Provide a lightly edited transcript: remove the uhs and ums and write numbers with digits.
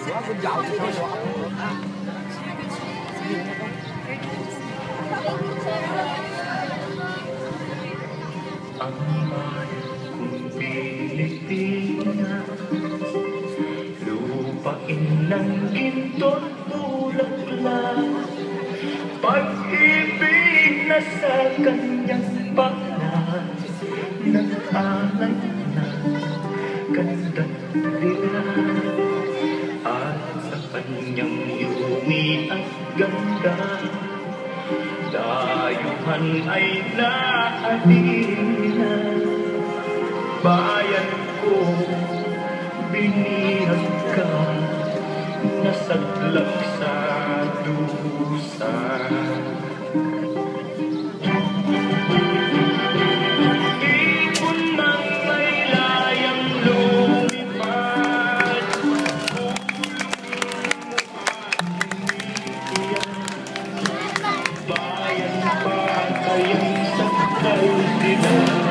Ang mahal kong Pilipinas, lupain ng ginto't bulaklak, pag-ibig na sa kanyang paklas, nag-alay na gandang lilas, at sa kanyang yumi at ganda, dayuhan ay naadina. Bayan ko, binihag ka, nasadlak sa dusa. Ibon mang may layang lumipad, bayan pa kayang sakay sila.